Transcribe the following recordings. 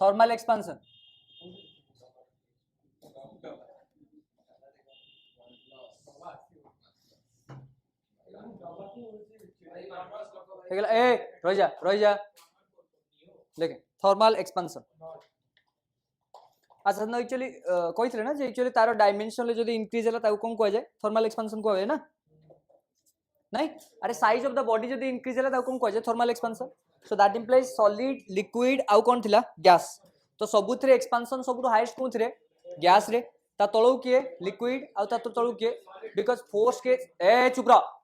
Thermal expansion ए रही जा देखे थर्मल एक्सपांशन अच्छा ना एक्चुअली कही ना एक्चुअली तार डायमेंशन जो इंक्रीज है कौन कह जाए थर्मल एक्सपांशन कह ना नहीं अरे साइज ऑफ द बॉडी जो इंक्रीज है कौन कह जाए thermal expansion so that implies solid liquid आउ कौन थिला गैस तो सबुथरे एक्सपांशन सब हाईएस्ट कौन थे गैस रे ता तळू किए लिक्विड आउ ता तळू किए बिकॉज फोर्स के ए चुप रह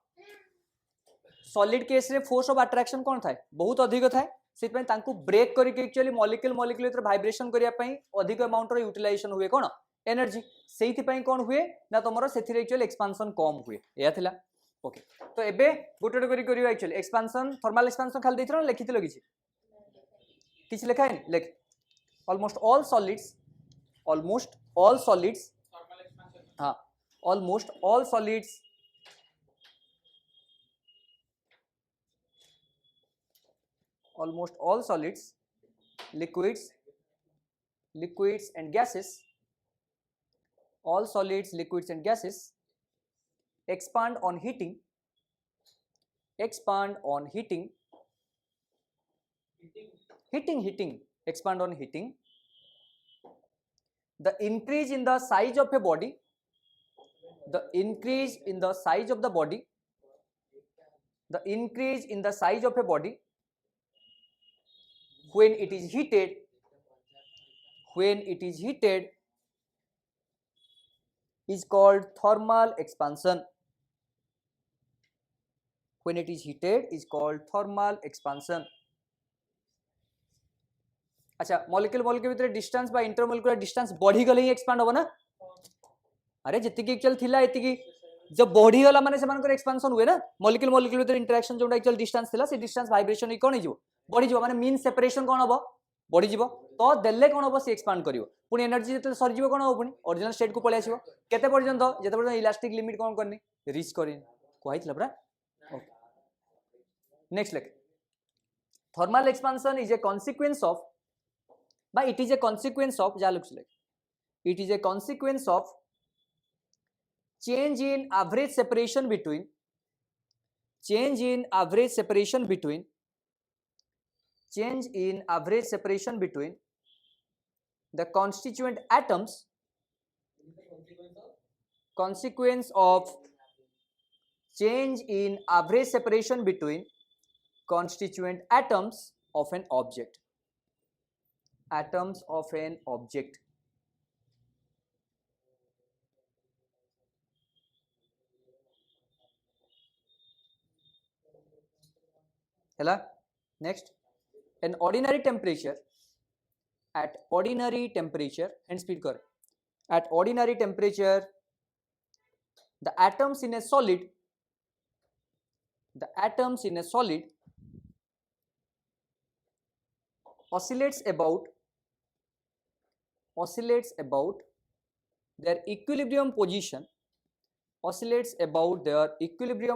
सॉलिड केस रे फोर्स ऑफ अट्रैक्शन कौन थाए बहुत अधिक थाए से ब्रेक करके एक्चुअली मॉलिक्यूल मॉलिक्यूल भर भाइब्रेशन करने अधिक अमाउंट रो यूटिलाइजेशन हुए कौन एनर्जी से कौन हुए ना तुम से एक्चुअली एक्सपांशन कम हुए या थिला ओके तो एबे गोटे गोटे करियो एक्चुअली एक्सपांशन थर्मल एक्सपांशन खाली देथिरो लिखिथिलो किछि लिखा है लिख ऑलमोस्ट ऑल सॉलिड्स हाँ almost all solids liquids and gases all solids liquids and gases expand on heating expand on heating the increase in the size of a body the increase in the size of the body when it is heated is called thermal expansion when it is heated is called thermal expansion अच्छा molecule molecule भीतर distance बा intermolecular distance बढ़ी गले ही expand होबो ना अरे जति actual थिला एति जब बढ़ी गला माने सेमानकर एक्सपांशन हुए ना मॉलिक्यूल मॉलिक्यूल भीतर इंटरेक्शन जोटा एक्चुअल डिस्टेंस थिला से डिस्टेंस वाइब्रेशन ही कोन हिजो बढ़ी जिवो माने मीन सेपरेशन कोन होबो बढ़ी जिवो तो देले कोन होबो से एक्सपांड करिवो पुनी एनर्जी जते सर जिवो कोन होबो पुनी ओरिजिनल स्टेट को पळे आसीबो केते पर्यंत जते पर्यंत इलास्टिक लिमिट कोन करनी रीच करिन कोहितला बरा okay next lake thermal expansion is a consequence of but it is a consequence of ja looks like it is a consequence of change in average separation between the constituent atoms consequence of change in average separation between constituent atoms of an object Hela next an ordinary temperature and speed kar at ordinary temperature the atoms in a solid oscillates about their equilibrium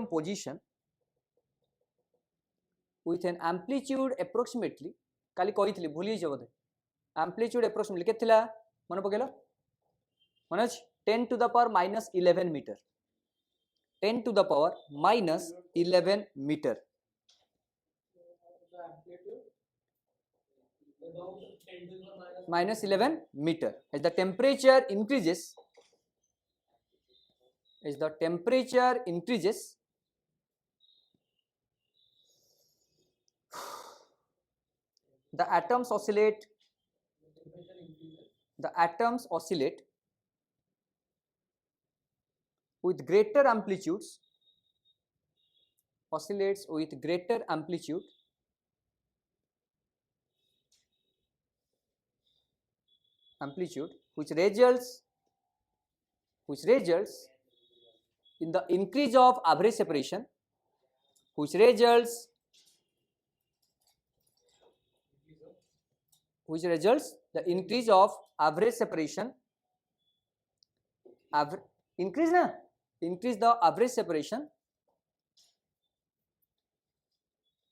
position with an amplitude approximately काली कही भूली बोधे amplitude approximately के थिला मन पकेलो मन 10 to the power minus 11 meter 10 to the power minus 11 meter minus 11 meter as the temperature increases the atoms oscillate with greater amplitude which results in the increase of average separation increase the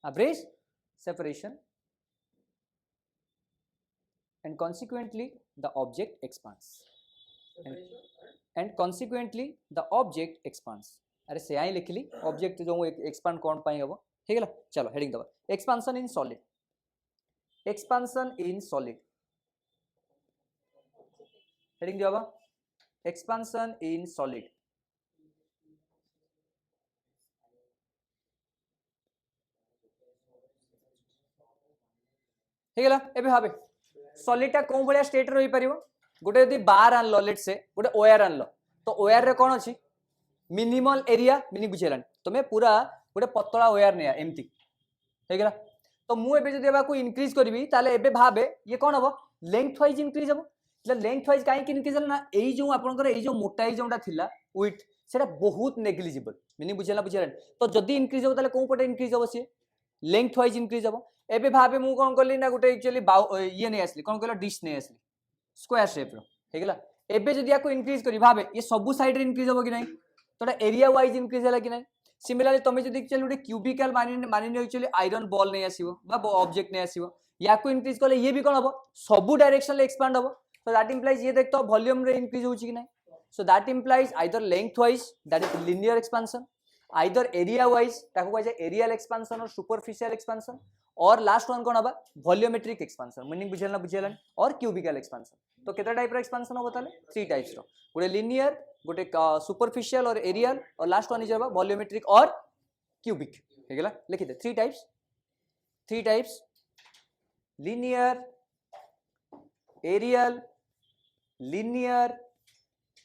average separation and consequently the object expands and consequently the object expands. अरे से आई लिखली object जो expand कौन पाई हबो ठीक है चलो heading दबा एक्सपांशन इन सॉलिड हेडिंग दिया एक्सपांशन इन सॉलिड ठीक है एबे भाबे सॉलिडटा कोन भलिया स्टेट रही परिबो गोटे यदि बार आनलो लेट से गोटे ओआर आनलो तो ओआर रे कोन अछि मिनिमल एरिया मिनी बुझेलान तमे पूरा गोटे पतला ओआर नेया एमती ठीक है तो मु एबे जदि एबा को इंक्रीज करबी ताले एबे भाबे ये कोन हबो लेंथ वाइज इंक्रीज हबो એટલે लेंथ वाइज काहे कि इंक्रीज हला ना एई जो आपनकर एई जो मोटाई जोटा थिला विड्थ सेटा बहुत नेग्लिजिबल मिनी बुझेलान तो जदि इंक्रीज हबो ताले कोन पटे इंक्रीज हबो से लेंथ वाइज इंक्रीज हबो एबे भाबे मु कोन करली ना गोटे एक्चुअली ये नै आसली कोन कहला डिश नै आसली स्क्वायर शेप रो ठीक है एबे जदि याको इंक्रीज करी भाबे ये सब साइड रे इंक्रीज हबो कि नै तो एरिया वाइज इंक्रीज हला कि नै सिमिलरली तुम जदि एक्चुअली गोटे क्यूबिकल मानि एक्चुअली आयरन बॉल नै आसीबो बा ऑब्जेक्ट नै आसीबो याको इंक्रीज करले ये भी कोन हबो सब डायरेक्शन ले एक्सपांड हबो so that implies ये देखतो वॉल्यूम रे इंक्रीज होची कि नै so that implies either length wise that is linear expansion either area wise ताको कहै छै एरियल एक्सपांशन और सुपरफिशियल एक्सपांशन और लास्ट वन कोन हबा वॉल्यूमेट्रिक एक्सपांशन मीनिंग बुझेला और क्यूबिकल एक्सपांशन तो केटा टाइप रो एक्सपांशन होबो ताले थ्री टाइप्स रो गोटे लिनियर गोटे सुपरफिशियल और एरियल और लास्ट वन इज हबा वॉल्यूमेट्रिक और क्यूबिक ठीक है लिखि दे three types linear areal linear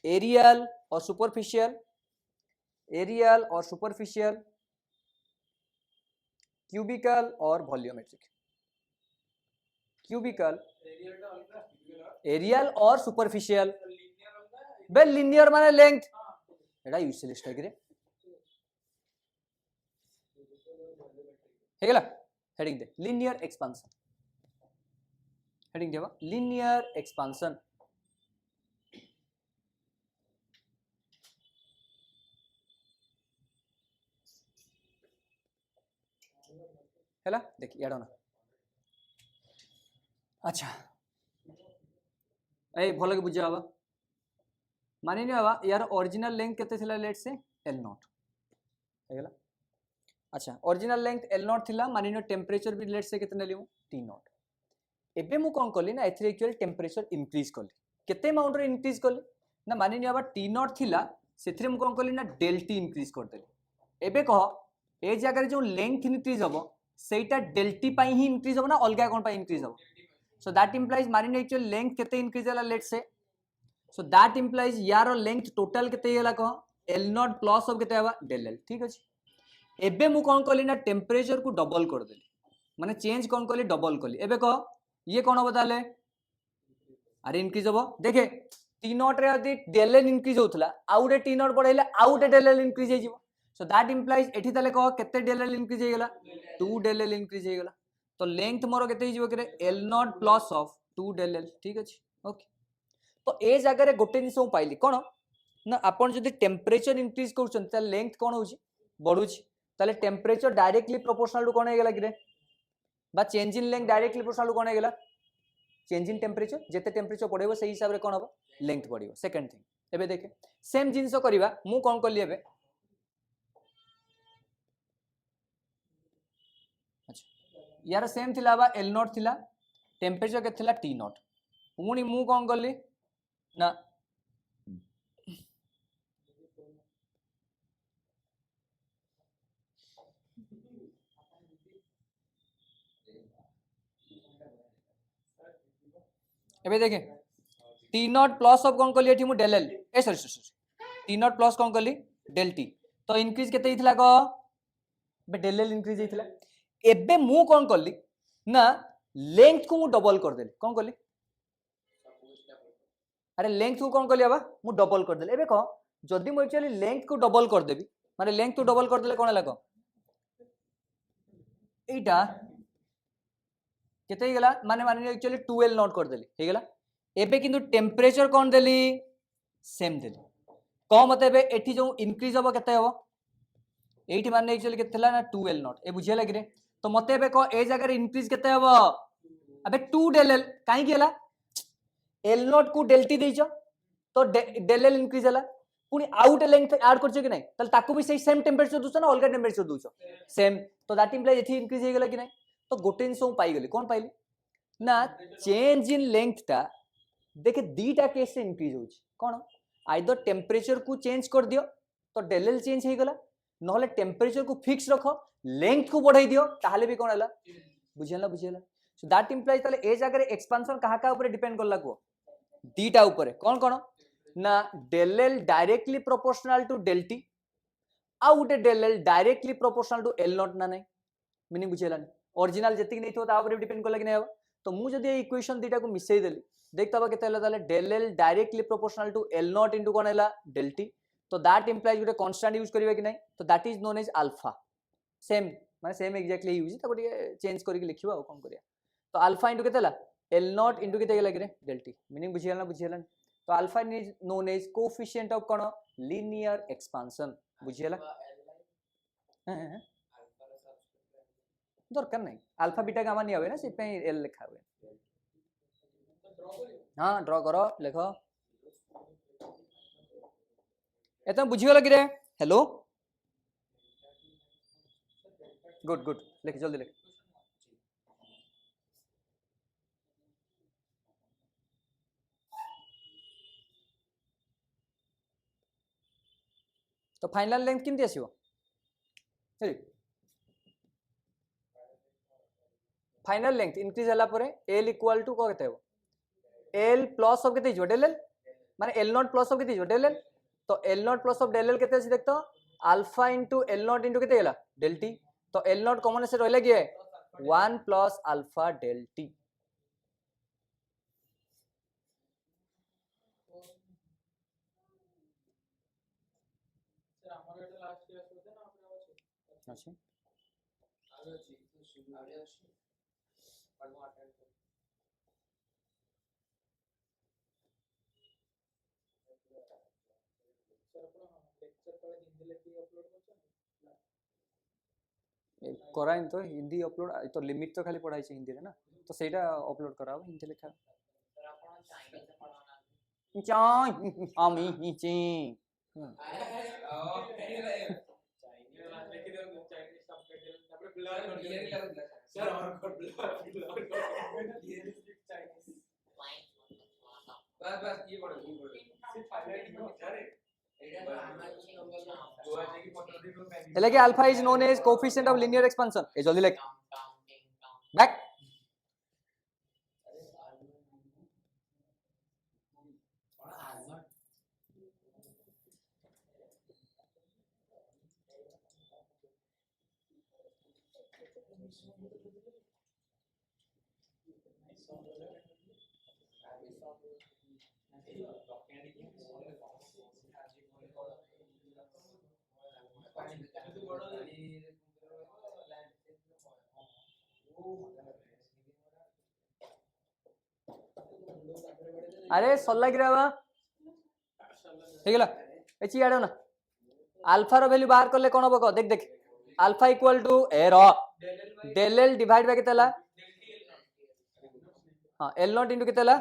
areal और सुपरफिशियल क्यूबिकल और वॉल्यूमेट्रिक क्यूबिकल एरियल और सुपरफिशियल बे लिनियर माने लेंथ एटा यूजलेस है रे हेगला हेडिंग दे लिनियर एक्सपांशन हेडिंग देबा लिनियर एक्सपांशन हैला देख याडो ना अच्छा ए भलो के बुझा बाबा मानि नि बाबा यार ओरिजिनल लेंथ केते थिला लेट से L0 हैला अच्छा ओरिजिनल लेंथ L0 थिला मानि नि टेंपरेचर भी लेट से केते नेलियो T0 एबे मु कोन करली ना एथरे एक्चुअली टेंपरेचर इंक्रीज करली केते अमाउंट रे इंक्रीज करली ना मानि नि बाबा T0 थिला सेथरे मु कोन करली ना डेल्टी इंक्रीज कर देली एबे कह ए जगह जो लेंथ इंक्रीज हबो सेटा डेल्टी पाई ही इंक्रीज हबो ना अलगा कोन पाई इंक्रीज हबो so that implies मानिने एक्चुअली लेंथ केते इंक्रीज होला लेट से so that implies यार लेंथ टोटल केते होला कह L0 प्लस ऑफ केते हबा del L ठीक अछि एबे मु कोन करली ना टेंपरेचर को डबल कर देली माने चेंज कोन करली डबल करली एबे कह ये कोन हबो ताले अरे इंक्रीज हबो देखे T0 रे यदि del L इंक्रीज होतला आउडे T0 बढ़ाइले आउडे del L इंक्रीज हे जिवो so that implies एठी ताले कह केते del L इंक्रीज हे गेला 2 del L इंक्रीज हे गेला तो लेंथ मोर केते हिजो करे L0 plus of 2 del L ठीक अछि ओके तो ए जगह रे गोटे निसो पाइली कोन ना आपण जदी टेंपरेचर इंक्रीज करछन त लेंथ कोन होची बढ़ुची ताले टेंपरेचर डायरेक्टली प्रोपोर्शनल टू कोन हे गेला कि रे बा change in length directly proportional to कोन हे गेला चेंज इन टेंपरेचर जेते टेंपरेचर बढ़ेबो सेही हिसाब रे कोन हबो लेंथ बढ़िबो सेकंड थिंग एबे देखे सेम जिंसो करबा मु कोन करली एबे यार सेम थिला बा L0 थिला टेंपरेचर के थिला T0 पुनी मु कोन करली ना एबे देखे T0 प्लस ऑफ कोन करली एठी मु del L ए सॉरी T0 प्लस कोन करली del T तो इंक्रीज केते हिथला को बे del L इंक्रीज हिथला एबे मु कोन करली ना लेंथ को मु डबल कर देली कोन करली अरे लेंथ को कोन करली बाबा मु डबल कर देली एबे कह जदी मु एक्चुअली लेंथ को डबल कर देबी माने लेंथ को डबल कर देले कोन लागो एटा केते गेला माने माने एक्चुअली 2L नोट कर देली हे गेला एबे किंतु टेंपरेचर कोन देली सेम देली क मते एबे एठी जो इंक्रीज हबो केते हबो एठी माने एक्चुअली केते थला ना 2L नोट ए बुझिया लागि रे तो मते एबे क ए जगह रे इंक्रीज केते हबो अबे 2 del L काई गेला एल नॉट को डेल टी देइछ तो डेल एल इंक्रीज हला पुनी आउट लेंथ ऐड करछ कि नै तल ताकू भी सेम टेंपरेचर दोछ ना अलग टेंपरेचर दोछ सेम तो दैट इंप्लाइज एथि इंक्रीज हे गेला कि नै तो गोटे जिंस पाई गेली कोन पाइली ना चेंज इन लेंथ टा देखे दीटा केस से इंक्रीज होछ कोन आइदर टेंपरेचर को चेंज कर दियो तो डेल एल चेंज हे गेला नहले टेंपरेचर को फिक्स रखो लेंथ को बढ़ाई दियो ताहले भी कोन हला बुझियला सो दैट इंप्लाइज ताले ए जगह रे एक्सपेंशन कहा का ऊपर डिपेंड करला को दीटा ऊपर कोन ना del L directly proportional to del T आ उटे del L directly proportional to L naught ना नहीं मीनिंग बुझेलानी ओरिजिनल जति नहीं थो ता ऊपर डिपेंड करला कि नहीं तो मु जदी इक्वेशन दीटा को मिसई देली देखतबा केते हला ताले del L directly proportional to L naught into कोन हला डेल टी तो दैट इंप्लाइज गोटे कांस्टेंट यूज करबे कि नहीं तो that is known as alpha same माने सेम एग्जैक्टली यूज ताको चेंज करके लिखिबा कोन करिया तो अल्फा इनटू केते हला एल नॉट इनटू केते गेला कि डेल टी मीनिंग बुझियला तो alpha is known as coefficient of कोन लीनियर एक्सपेंशन बुझियला दरकार नहीं अल्फा बीटा गामा नहीं आवे ना सिर्फ एल लिखा हुए हां ड्रॉ करो लिखो एतम बुझियो लगी रे हेलो गुड गुड लिख जल्दी लिख तो फाइनल लेंथ किंती आसीबो फाइनल लेंथ इंक्रीज हला परे एल इक्वल टू को केते हो एल प्लस ऑफ केते जो डेल एल माने एल नॉट प्लस ऑफ केते जो डेल एल तो L naught plus of del L केते अछि देखतो alpha into L naught into केते गेला डेल टी तो एल नॉट कॉमन से रहला कि 1 plus alpha del T sir हमर एटा लास्ट क्लास होते ना आपरे अछि आगे अछि आगे अछि पढ़वा अटेंड कर सर अपन लेक्चर पर हिंदी लेके अपलोड करछ ना कराइन तो हिंदी अपलोड तो लिमिट तो खाली पढ़ाई छै हिंदी रे ना तो सेटा अपलोड कराओ हिंदी लिखा सर अपन चाइनीज से पढ़ाना चाइ आमी हिची सर और बस ये पढ़ो सिर्फ हाईलाइट अरे like alpha is known as coefficient of linear expansion is only like back अरे सल्ला गिरावा ठीक है एची आडो ना अल्फा रो वैल्यू बाहर करले कोन होबो देख देख अल्फा इक्वल टू ए रो डेल एल डिवाइड बाय केतला हां एल नॉट इनटू केतला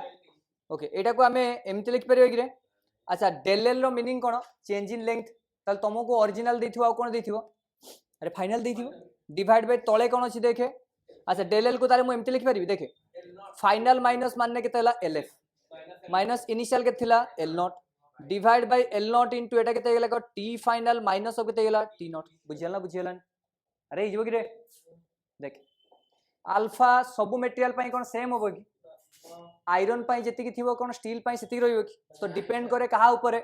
ओके एटा को हमें एमती लिख परियो कि रे अच्छा डेल एल रो मीनिंग कोन चेंज इन लेंथ तल तुमको ओरिजिनल देथिबो आ कोन देथिबो अरे फाइनल देथिबो डिवाइड बाय तळे कोन अछि देखे अच्छा डेल एल को तारे मु एमती लिख परिबी देखे फाइनल माइनस मानने केतला एलएफ माइनस इनिशियल के थिला L not divide by L naught into एटा केते गेला टी फाइनल माइनस ऑफ केते गेला टी नॉट बुझियला अरे इजबो कि रे देख अल्फा सब मटेरियल पई कोन सेम होबो कि आयरन पई जति कि थिबो कोन स्टील पई सेति रहइबो कि तो डिपेंड करे कहा ऊपर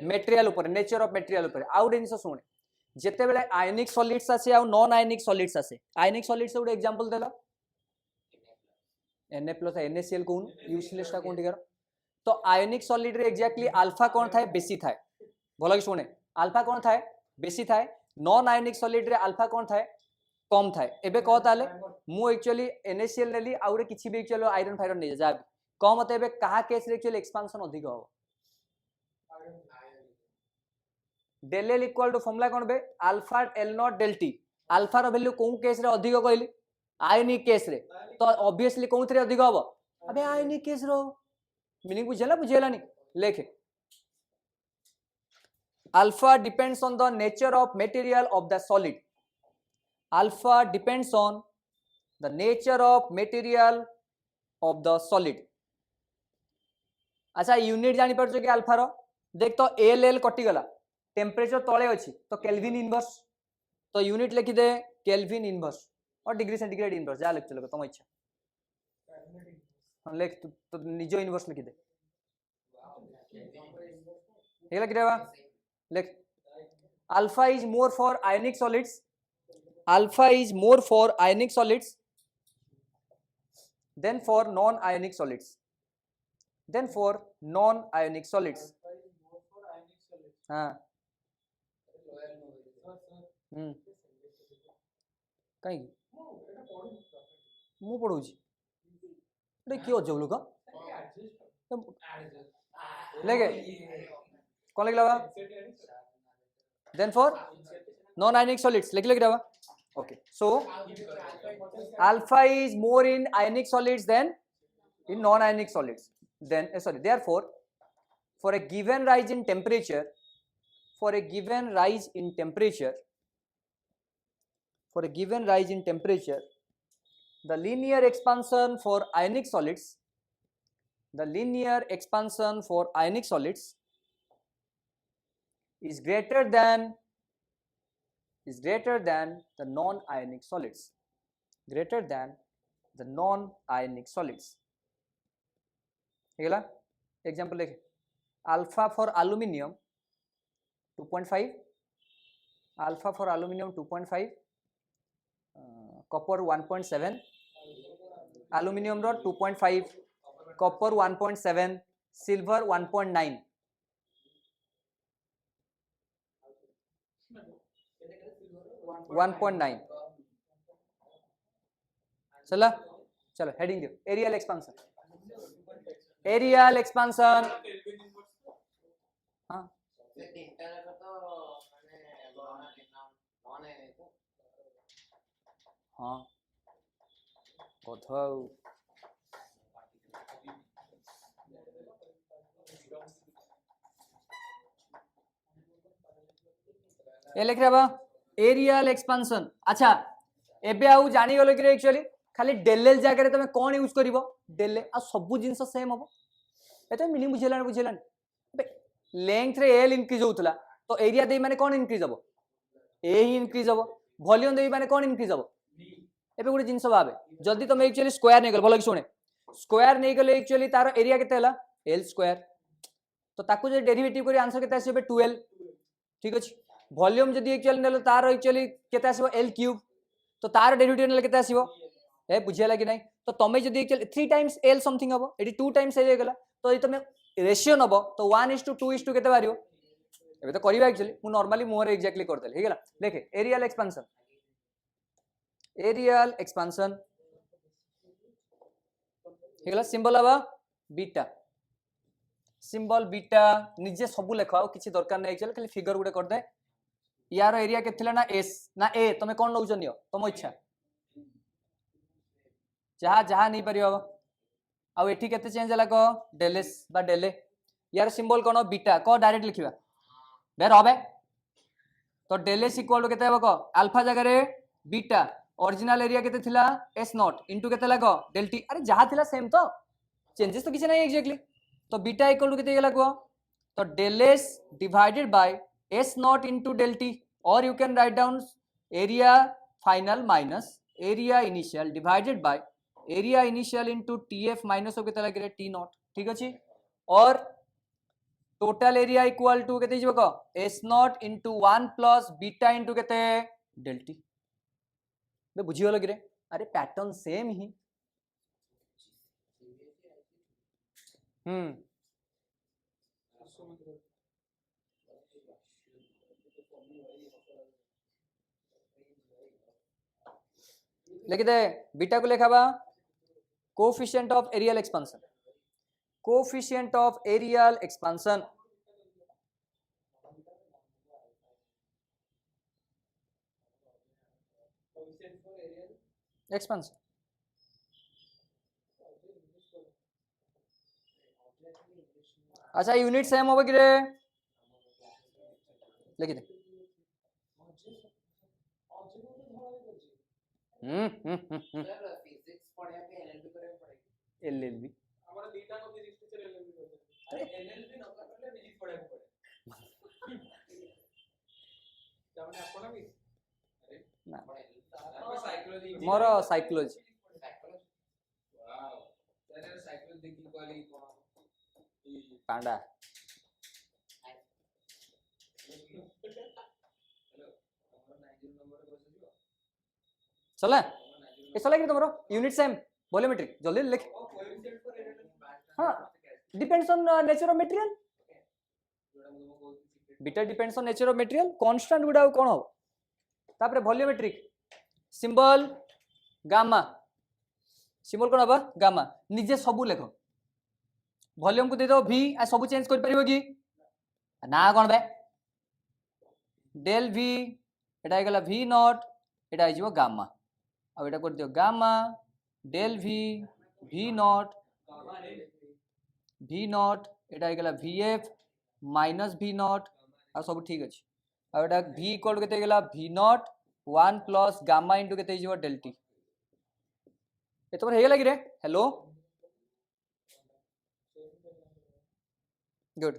मटेरियल ऊपर नेचर ऑफ मटेरियल ऊपर आउट जिंस सुने जेते बेले आयनिक सॉलिड्स आसे आ नॉन आयनिक सॉलिड्स आसे आयनिक सॉलिड्स से एक एग्जांपल देला Na प्लस NaCl कोन यूजलेस टा कोन टिकर तो आयनिक सॉलिड रे एग्जैक्टली अल्फा कोन थाए बेसी थाए भलो कि सुने अल्फा कोन थाए बेसी थाए नॉन आयनिक सॉलिड रे अल्फा कोन थाए कम थाए एबे कह ताले मु एक्चुअली NaCl लेली आउरे किछि भी एक्चुअली आयरन फायरन नै जा कम मते एबे कहा केस रे एक्चुअली एक्सपेंशन अधिक हो del L equal to formula कोन बे alpha l naught del T alpha रो वैल्यू कोन केस रे अधिक कहली आयनिक केस रे तो ऑब्वियसली कोन थरे अधिक होबो अबे आयनिक केस रो मीनिंग बुझेला बुझेलानी लेखे alpha depends on the nature of material of the solid alpha depends on the nature of material of the solid अच्छा यूनिट जानी पड़छ कि अल्फा रो देख तो एल एल कटिगला टेम्परेचर तले अच्छी तो केल्विन इनवर्स तो यूनिट लिखी दे केल्विन इनवर्स और डिग्री सेंटीग्रेड इनवर्स जा लिख चलो तुम इच्छा लिख तो निज इनवर्स लिखी दे लिख देवा लिख alpha is more for ionic solids alpha is more for ionic solids than for non ionic solids then for non ionic solids हाँ कहीं मु पढ़ुची अरे क्यों जब लोग लेके कौन लिख लगा then for non ionic solids लिख लिख रहा okay so alpha is more in ionic solids than in non ionic solids then therefore for a given rise in temperature the linear expansion for ionic solids is greater than the non ionic solids example देखे alpha for aluminium 2.5 alpha for aluminium 2.5 copper 1.7 aluminium रो 2.5 copper 1.7 silver 1.9 1.9 चलो heading दो aerial expansion हाँ हाँ कथा ये लिख रहा एरियल एक्सपेंशन अच्छा एबे आउ जानी गलो कि एक्चुअली खाली डेल जगह तुम कौन यूज कर डेल आ सब जिन सेम हम ये मीनिंग बुझेलानी लेंथ रे एल इंक्रीज होता तो एरिया दे माने कौन इंक्रीज हम ए ही इंक्रीज हम वॉल्यूम दे माने कौन इंक्रीज हम एबे गोटे जिनस भावे जदि तुम एक्चुअली स्क्वायर नहीं गल भल कि शुणे स्क्वायर नहीं गले एक्चुअली तार एरिया केते हला एल स्क्वायर तो ताकू जे डेरिवेटिव करी आंसर केते आसीबे 12 ठीक अछि वॉल्यूम जदि एक्चुअली नेलो तार एक्चुअली केते आसीबो एल क्यूब तो तार डेरिवेटिव नेले केते आसीबो ए बुझिया कि नहीं तो तुम जब एक्चुअली 3 टाइम्स एल समथिंग हम ये 2 टाइम्स एल गला तो ये तुम रेशियो नब तो 1:2 केते बारियो एबे तो करबा एक्चुअली मु नॉर्मली मोर एग्जैक्टली कर देले हे गेला देखे एरियल एक्सपेंशन हे गेला सिंबल हवा बीटा निजे सब लेख आ किछि दरकार नै एक्चुअली खाली फिगर गुडे कर दे यार एरिया केथिला ना एस ना ए तुम कोन नौ जनियो तुम इच्छा जहाँ जहाँ नहीं पार आउ एठी केते चेंज हला को डेल एस बा डेल ए यार सिंबल कोन बीटा को डायरेक्ट लिखिबा बेर होबे तो डेल एस इक्वल टू केते हबो को अल्फा जगह रे बीटा ओरिजिनल एरिया केते थिला एस नॉट इनटू केते लागो डेल टी अरे जहाँ थिला सेम तो चेंजेस तो किछि नहीं एग्जैक्टली तो बीटा इक्वल टू केते गेला को तो del S divided by S naught into del T और you can write down area final minus area initial divided by area initial into T F minus केते लागे टी नॉट ठीक अछि और टोटल एरिया इक्वल टू केते जिवो को S naught into 1 plus beta into केते डेल टी बे बुझी गेलो कि रे अरे पैटर्न सेम ही लिख दे बीटा को लिखा बा कोफिशिएंट ऑफ एरियल एक्सपेंशन अच्छा यूनिट सेम होबो कि रे लिखि दे फिजिक्स पढ़िया पे एलएलबी करे पड़ेगी एलएलबी हमारा बीटा को फिजिक्स टीचर एलएलबी करते अरे एलएलबी न करले फिजिक्स पढ़िया को पड़े जाने आपको ना भी अरे ना तार साइकोलॉजी मोर साइकोलॉजी वाओ तेरे साइकोलॉजी देखी वाली पांडा हेलो हमारा 90 नंबर को बस दियो चला ए चला कि तुमरो यूनिट सेम वॉल्यूमेट्रिक जल्दी लिख हां depends on nature of material beta depends on nature of material constant गुडा कोन हो तापरे वॉल्यूमेट्रिक सिंबल गामा सिंबल कोन हबा गामा निजे सब लेखो वॉल्यूम को दे दो v आ सब चेंज कर परिबो कि ना कोन बे del v Etah आइगला v not Etah आइजबो gamma आ एटा कर दियो gamma del v not Etah आइगला vf minus v not आ सब ठीक अछि आ एटा v इक्वल केते गेला v not 1 plus gamma into केते आइजबो डेल t ए तोर हे लागि रे हेलो गुड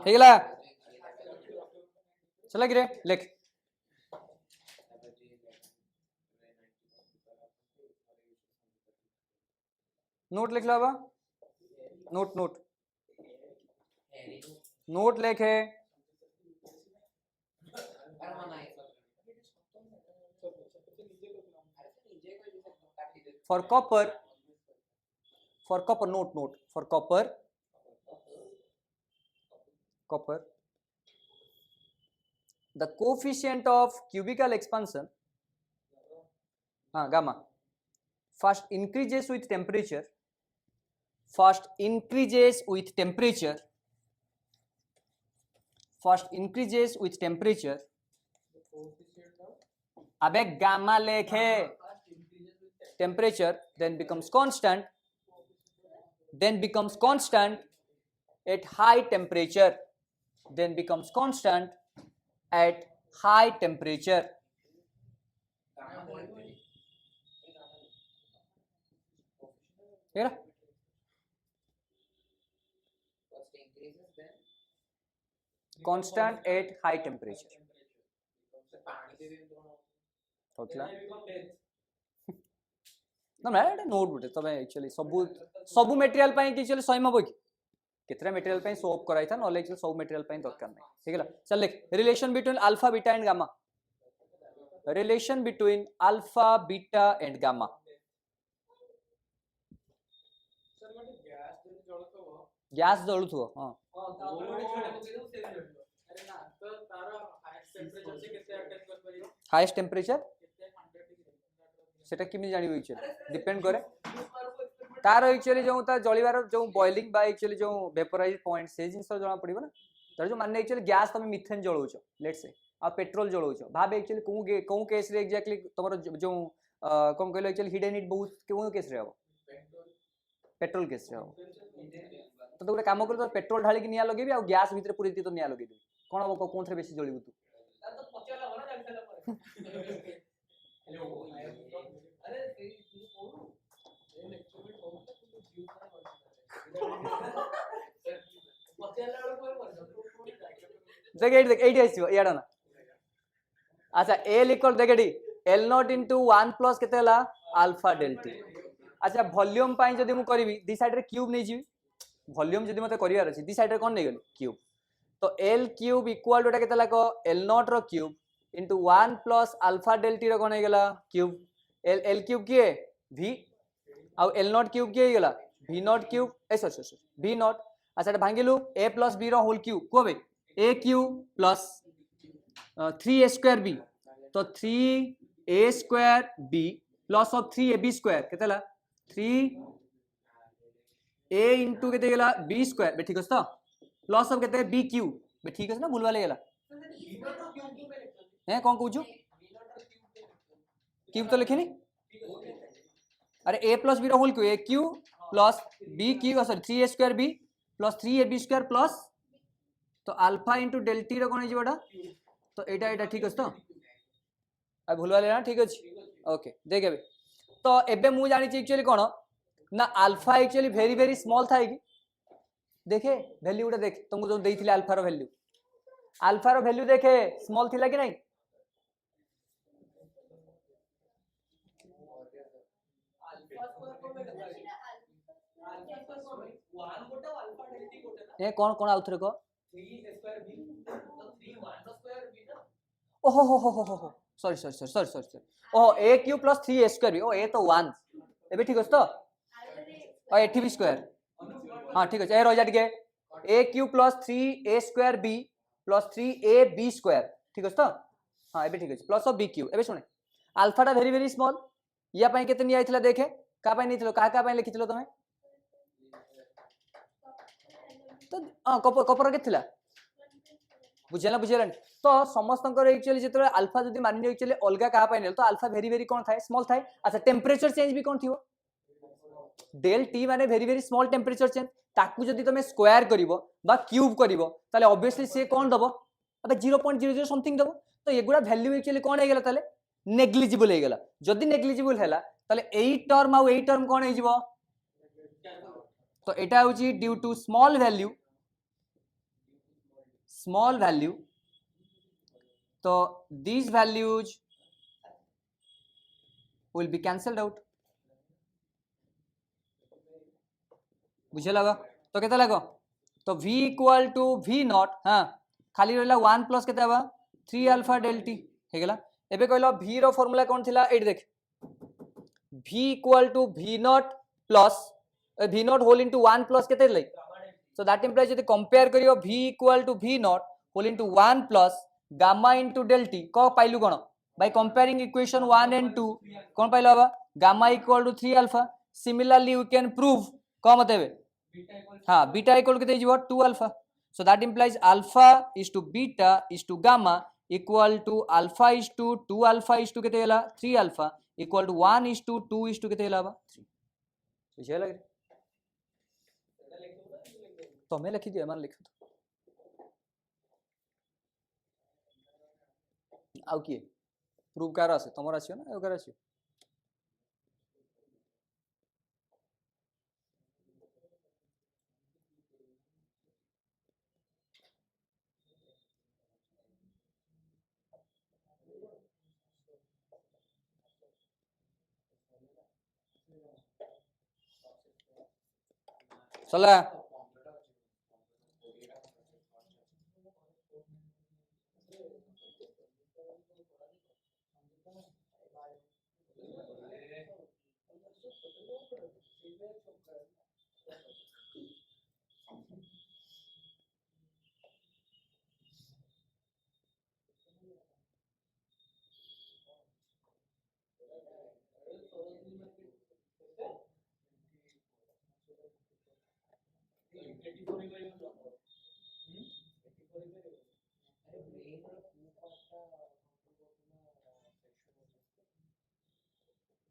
हेगला चला कि रे लिख नोट लिख लो बा नोट नोट नोट लिखे for copper note for copper the coefficient of cubical expansion gamma first increases with temperature अबे gamma लेखे temperature then becomes constant at high temperature Hera constant at high temperature ना मैं एटा note बुटे तबे actually सब material पई कि actually सही हबो कि केतरा मटेरियल पई सो ऑफ कराई था नॉलेज एक्चुअली सब मटेरियल पई दरकार नै ठीक है चल लिख relation between alpha beta and gamma gas जळुथो हां हाईएस्ट टेंपरेचर सेटा किमि जानिबो एक्चुअली डिपेंड करे तार एक्चुअली जो ता जळीबार जो बॉइलिंग बा एक्चुअली जो वेपोराइज पॉइंट से जिंस जणा पड़िबो ना तार जो माने एक्चुअली गैस तमे मिथेन जळौछ लेट्स से आ पेट्रोल जलाउछ भाबे एक्चुअली कोउ केस रे एग्जैक्टली तमरो जो कोन कहलो एक्चुअली हिडन इट बहुत कोउ केस रे हो पेट्रोल केस रे हो तो गोटे काम कर पेट्रोल ढाली निया लगेबी आ गैस भीतर पूरी तो निया लगेबी कोन हम कोथरे बेसी जळिबु तू तो पचाला हो ना जान साला पर हेलो अरे तू कोन ए लेक्चर में कहू तो जीव का पचाला वाला कोई मर देख एडी आइसियो याडा ना अच्छा एल इक्वल देख एडी एल नॉट इनटू 1 प्लस केते हला अल्फा डेल्टा अच्छा वॉल्यूम पाई जदी मु करबी दी साइड रे क्यूब नै जीवी वॉल्यूम जदी मते करियार अछि दी साइड रे कोन नै गेल क्यूब तो एल क्यूब इक्वल टू केते लाको एल नॉट रो cube into 1 plus alpha delta रो कोन हे गेला क्यूब एल क्यूब की है v आ एल नॉट क्यूब की हे गेला v नॉट क्यूब ए सॉरी v नॉट अच्छा भांगिलु a प्लस b रो होल क्यूब को बे a cube plus 3a square b तो 3a square b plus of 3ab square केते ला 3a इनटू केते गेला b स्क्वायर बे ठीक है तो प्लस ऑफ केते b क्यूब बे ठीक है ना भूलवा ले गेला हैं कौन कहूछु क्यूब तो लिखिनी अरे a प्लस b रो whole cube a cube plus b cube sorry 3a square b plus 3ab square plus तो अल्फा इनटू डेल्टा रो कोन हिजोडा तो एटा ठीक अछि तो आ भूलवा लेना ठीक अछि ओके देख एबे तो एबे मु जानि छी एक्चुअली कोन ना alpha actually very very small थाई कि देखे वैल्यू उडा देख तुमको जो देइथिले अल्फा रो वैल्यू देखे स्मॉल थिला कि नहीं ए कौन कौन आउथरे को 3 स्क्वायर b तो 3 1 स्क्वायर b ना ओहो हो sorry oh a cube plus 3a square भी ओ a तो 1 एबे ठीक अछि तो और एठी भी स्क्वायर हां ठीक अछि ए रह जा के a cube plus 3a square b plus 3ab square ठीक अछि तो हां एबे ठीक अछि प्लस ऑफ b क्यूब एबे सुने अल्फा टा वेरी वेरी स्मॉल या पई केते नि आइथिला देखे का पई निथिलो का पई लिखिथिलो तमे तो कपर के थिला बुझेला तो समस्त एक्चुअली जेतरे अल्फा जदी मानि एक्चुअली अलगा का पई नेल तो अल्फा वेरी वेरी कोन थाए स्मॉल थाए अच्छा टेंपरेचर चेंज भी कोन थिवो डेल टी माने very very small temperature change ताकू जदी तमे स्क्वायर करिवो बा क्यूब करिवो ताले ऑब्वियसली से कोन दबो अबे 0.00 समथिंग दबो तो एगुडा वैल्यू एक्चुअली कोन हे गेला ताले नेग्लिजिबल हे गेला जदी नेग्लिजिबल हेला ताले एई टर्म कोन हे जिवो तो एटा होची ड्यू टू स्मॉल वैल्यू तो these values will be cancelled out बुझे लगा तो केते लगो तो v equal to v naught हां खाली रहला 1 प्लस केते बा 3 अल्फा डेल्टा हे गेला एबे कहलो v रो फार्मूला कोन थिला एट देख v equal to v naught plus v naught whole into 1 plus केते ले so that implies यदि कंपेयर करियो v equal to v naught whole into 1 plus gamma into delta को पाइलु कोन बाय कंपेयरिंग इक्वेशन 1 एंड 2 कोन पाइलो बा gamma equal to 3 alpha similarly we can prove को मतबे हां बीटा इक्वल केते जीवो 2 alpha so that implies alpha is to beta is to gamma equal to alpha is to 2 alpha is to केते हला 3 alpha equal to 1 is to 2 is to केते हला बा 3 बुझे लगे तमे लिखि दियो मान लिख आउ किए प्रूफ कार आसे तमर आछियो ना एकर आछियो चला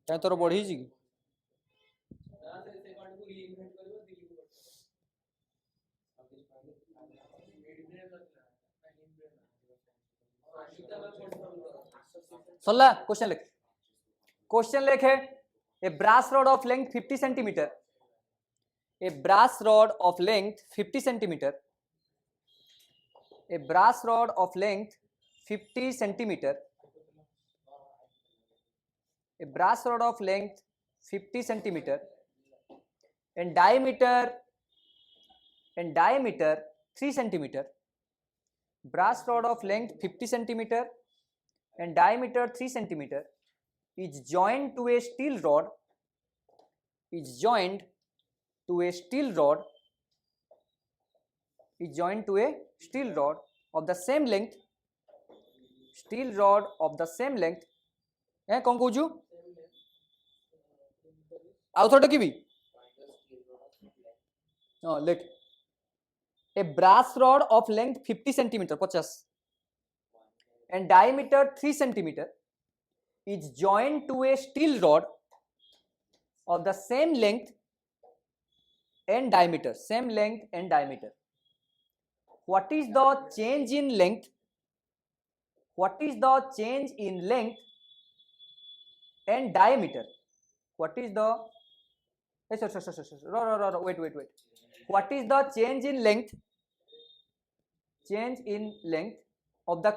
क्या तोर बढ़ी जी ना से पार्ट को रीइन्वेंट करियो दिल्ली को अब इस पार्ट मेड ब्रेन लगना है इन ब्रेन और अनिता मैं पढ़ सल्ला क्वेश्चन लिखे a brass rod of length 50 centimetre a brass rod of length 50 centimeter a brass rod of length 50 centimeter a brass rod of length 50 centimeter and diameter 3 centimeter brass rod of length 50 centimeter and diameter 3 centimeter is joined to a steel rod is joined to a steel rod is joined to a steel rod of the same length steel rod of the same length ए कौन कहूँ आउ थोड़ा की भी लिख a brass rod of length 50 centimeter 50 and diameter 3 centimeter is joined to a steel rod of the same length and diameter what is the change in length and diameter what is the wait what is the change in length of the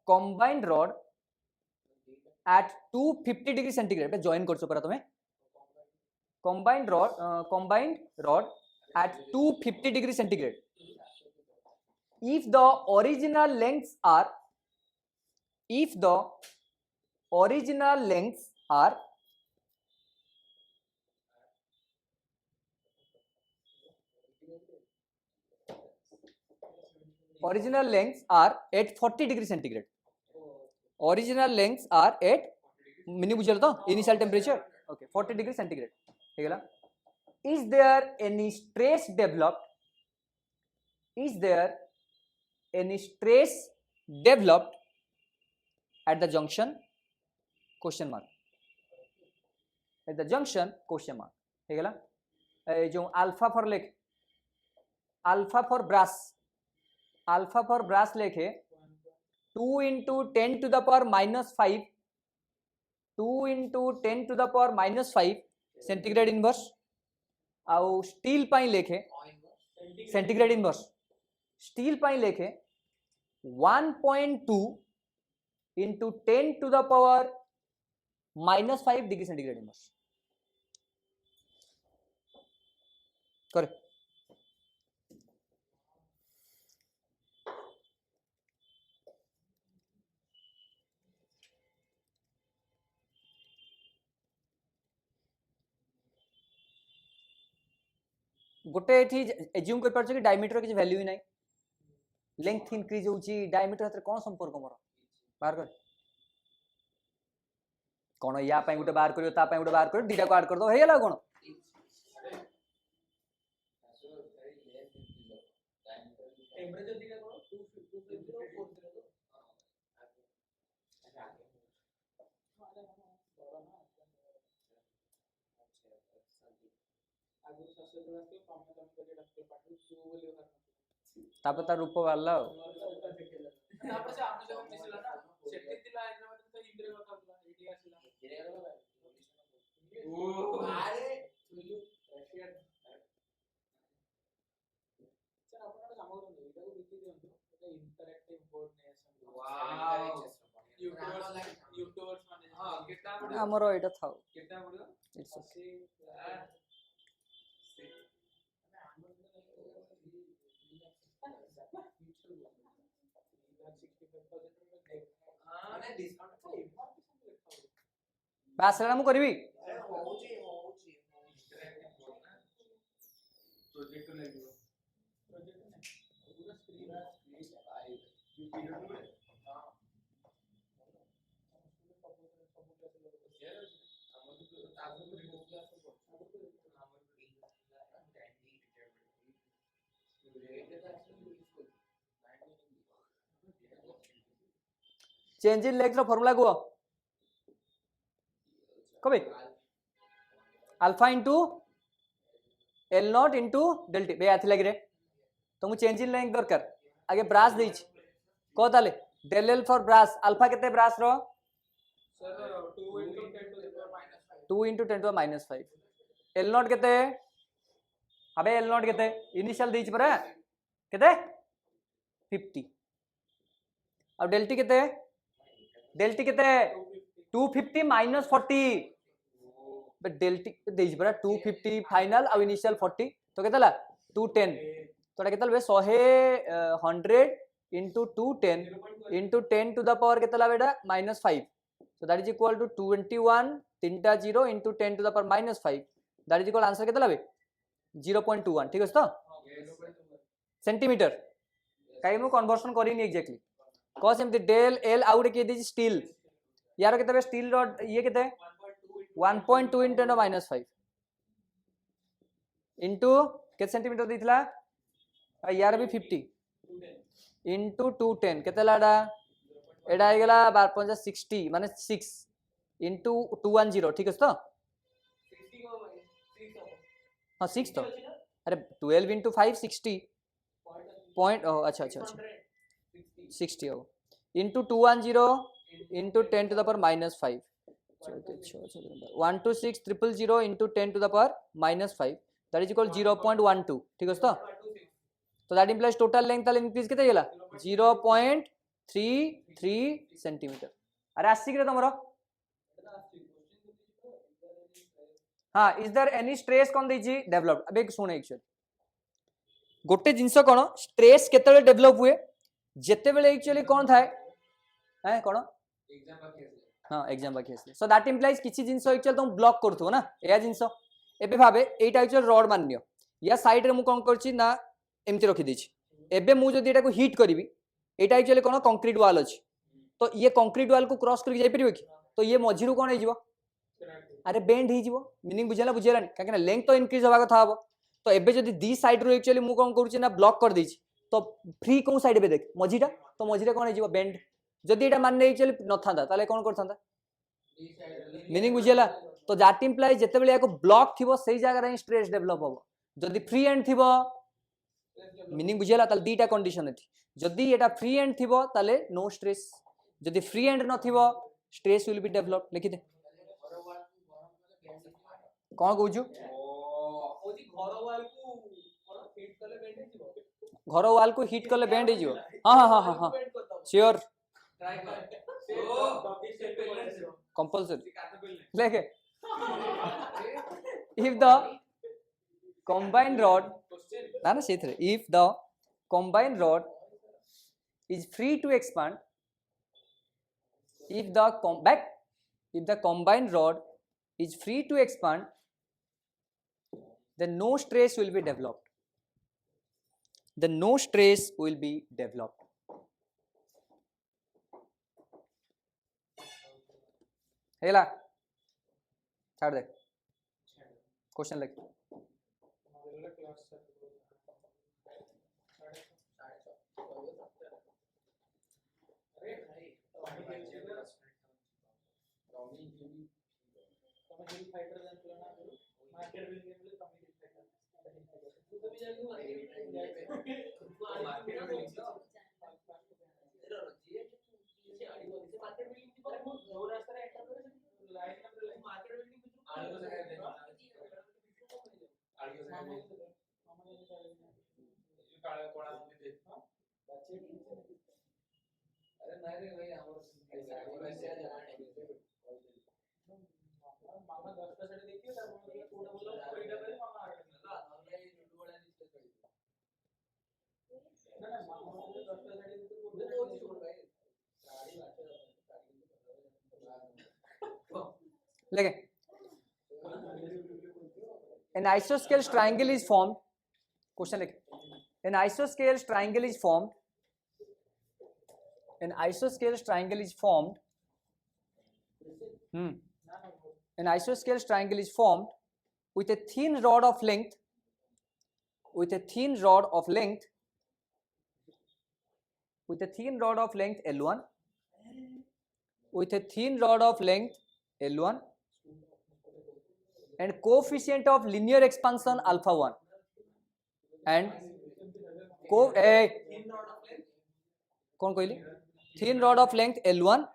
combined rod at 250 degree centigrade पे join करছো परा तुम्हें combined rod at 250 degree centigrade if the original lengths are original lengths are at 40 degree centigrade original lengths are at mini बुझल तो initial temperature okay 40 degree centigrade ठीक है ना is there any stress developed at the junction question mark at the junction question mark ठीक है ना जो alpha for लिख alpha for brass लिखे 2 into 10 to the power minus 5 centigrade inverse आउ स्टील पाई लेखे सेंटीग्रेड इनवर्स स्टील पाई लेखे 1.2 into 10 to the power minus 5 degree centigrade inverse करे गोटे एठी एज्यूम कर परछ कि डायमीटर के वैल्यू ही नहीं लेंथ इंक्रीज होची डायमीटर हत्र कोन संपर्क मोर बाहर कर कोन या पई गोटे बाहर करियो ता पई गोटे बाहर करियो दीटा को ऐड कर दो हे गेला कोन टेंपरेचर दिया करो 250 तापर ता रूप वाला तापर से आमने जगह मिसला ना सेटिंग दिला एकदम तो इंद्रिय का इंडिया आसीला ओ अरे रशियन सर आपण काम करतो एटा को बिकी दियंतो एटा interactive board nation wow YouTubers माने हां केटा पड़ो हमरो एटा थाउ केटा पड़ो इट्स बासला मु करबी प्रोजेक्ट लागियो प्रोजेक्ट ने पूरा स्क्रीन हां चेंज इन लेंथ रो फार्मूला को कबे alpha into L naught into del T बे आथि लगी रे तो मु चेंज इन लेंथ दरकार आगे ब्रास देछि को ताले del L for brass alpha केते ब्रास रो सर 2 into 10 to the power -5 2 into 10 to the -5 L not केते अबे एल नॉट केते इनिशियल देछि परा केते 50 अब डेल टी केते 250 minus 40 बट डेल टी देछि परा 250 फाइनल अब इनिशियल 40 तो केतला 210 तो केतल बे 100 into 210 into 10 to the power केतला बेटा -5 so that is equal to 21 तीनटा 0 into 10 to the power -5 that is equal answer केतला बे 0.21 ठीक है तो सेंटीमीटर काई मु कन्वर्सन करिनी एग्जैक्टली कॉस एमती डेल एल आउट के दी स्टील यार केते बे स्टील रॉड ये केते 1.2 into 10 -5 into केते सेंटीमीटर दिथला यार भी 50 into 210 केते लाडा एडा आइ गेला 12 60 माने 6 into 210 ठीक है तो 60 को 6 हां 6 तो अरे 12 into 5 60 पॉइंट ओ अच्छा अच्छा अच्छा 60 हो into 210 into 10 to the power -5 126 into 10 to the power -5 that is equal 0.12 ठीक है तो that implies total length ताले increase केते गेला 0.33 सेंटीमीटर अरे आसी के तमरो हां इज देयर एनी स्ट्रेस कोन दैछि डेवलप्ड अबे सुन एक्चुअली गोटे जिंस कोन स्ट्रेस केतेले डेवलप हुए जेते बेले एक्चुअली कोन थाए हैं कोन एग्जाम बाकी है हां एग्जाम बाकी है सो दैट इंप्लाइज किछि जिंस एक्चुअली तुम ब्लॉक करथो ना एया जिंस एबे भाबे एटा एक्चुअली रॉड मान्य या साइड रे मु कोन करछि ना एमती रखी देछि एबे मु जदी एटा को हिट करबी एटा एक्चुअली कोन कंक्रीट वॉल अछि तो ये कंक्रीट वॉल को क्रॉस करके जाई परिबो कि तो ये मझिरु कोन हे जिवो अरे बेंड हे जिवो मीनिंग बुझेला बुझेलानी काकि ना लेंथ तो इंक्रीज होबा कथा हबो तो एबे जदी दी साइड रो एक्चुअली मु कोन करूछि ना ब्लॉक कर देछि तो फ्री को साइड पे देख मझिटा तो मझिरे कोन हे जिवो बेंड जदी एटा मानने एक्चुअली न थांदा ताले कोन करथांदा मीनिंग बुझेला तो दैट इंप्लाइज जते बेले याको ब्लॉक थिबो सेही जगह रे स्ट्रेस डेवलप होबो जदी फ्री एंड थिबो मीनिंग बुझेला ताले दीटा कंडीशन अछि जदी एटा फ्री एंड थिबो ताले नो स्ट्रेस जदी फ्री एंड न थिबो स्ट्रेस विल बी डेवलप लिखि दे कोन कहूछु ओजी घर वाल को हिट करले बेंड हिजिवो घर वाल को हिट करले बेंड हिजिवो हां हां हां हां श्योर ट्राई कर ओ कंपल्सरी लेके if the combined rod ना ना सेथरे if the combined rod is free to expand if the combined rod is free to expand then no stress will be developed हेला छाड़ दे क्वेश्चन लिख मामा 10 साड़ी देखिए तब मुझे कोड़ा बोला कोईटा करे मामा आ गया ना ये लुडू वाला नहीं कर ना ना मामा मुझे 10 साड़ी देखिए वो बहुत छोड़ भाई साड़ी बात लेके an isosceles triangle is formed question लिख an isosceles triangle is formed an isosceles triangle is formed an isosceles triangle is formed with a thin rod of length L1 with a thin rod of length L1 and coefficient of linear expansion alpha 1 and कौन कहली thin rod of length L1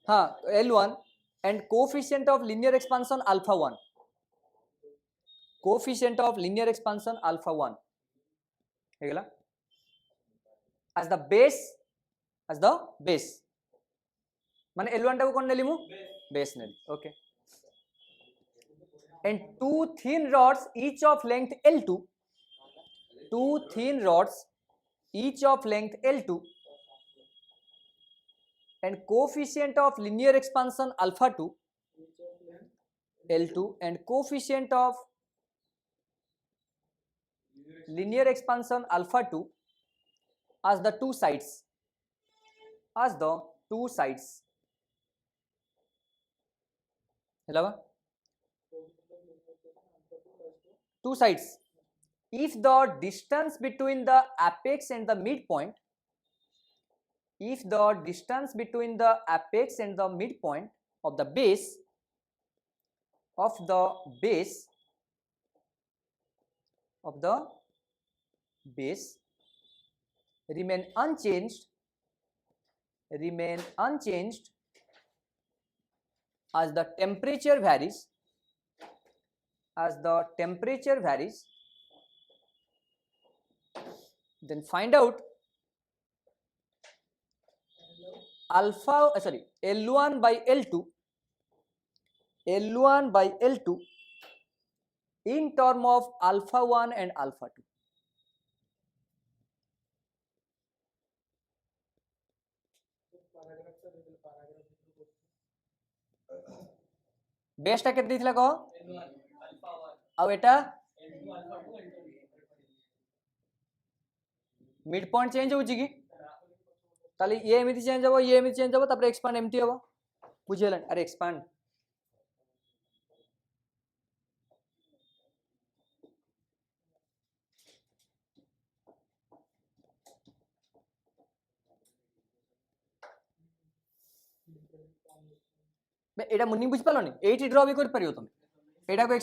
हाँ L1 and coefficient of linear expansion alpha 1 coefficient of linear expansion alpha 1 हेगला as the base माने L1 टाको कौन नेली मु base Nelly okay and two thin rods each of length L2 two thin rods each of length L2 and coefficient of linear expansion alpha 2 L2 and coefficient of linear expansion alpha 2 as the two sides hello two sides if the distance between the apex and the midpoint of the base remain unchanged as the temperature varies then find out L1 by L2 in term of alpha 1 and alpha 2 बेसटा केते दिथिला कहो आ एटा mid point change होउची की ताले ये एमिति change हबो तापर expand MT हबो बुझियलन अरे एक्सपांड एटा मुनिंग बुझ पालोनी एटी ड्रॉ भी कर परियो तुम एटा को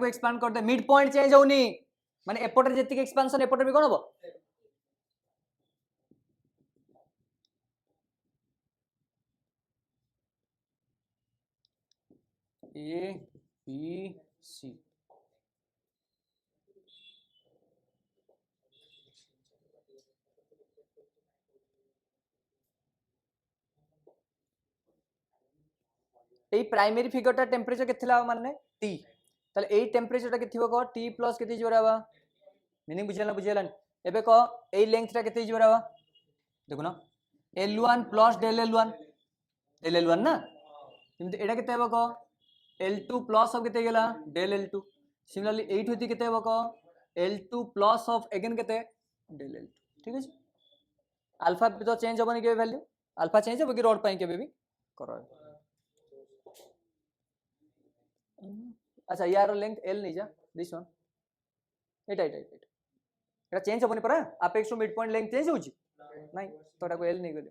एक्सपांड कर दे मिड पॉइंट चेंज होउनी माने एपोटर जेतिक एक्सपांशन एपोटर भी कोन हबो ए बी सी এই प्राइमरी फिगरटा टेम्परेचर के थिला माने T ताले एई टेम्परेचरटा के थिबो को T प्लस केते जोराबा मीनिंग बुझेलन एबे को एई लेंथटा केते जोराबा देखो ना L1 प्लस डेल L1 ना किंतु एटा केते हेबो को L2 प्लस ऑफ केते गेला डेल L2 सिमिलरली 8 होती केते हेबो को L2 प्लस ऑफ अगेन केते डेल L2 ठीक है अल्फा तो चेंज होबनी के वैल्यू अल्फा चेंज होबो कि रॉड पाई के भी करो अच्छा यार लेंथ L नहीं जा दिस वन एटा चेंज होबनी परा apex to mid point length change होची नहीं तो एटा को L नहीं गले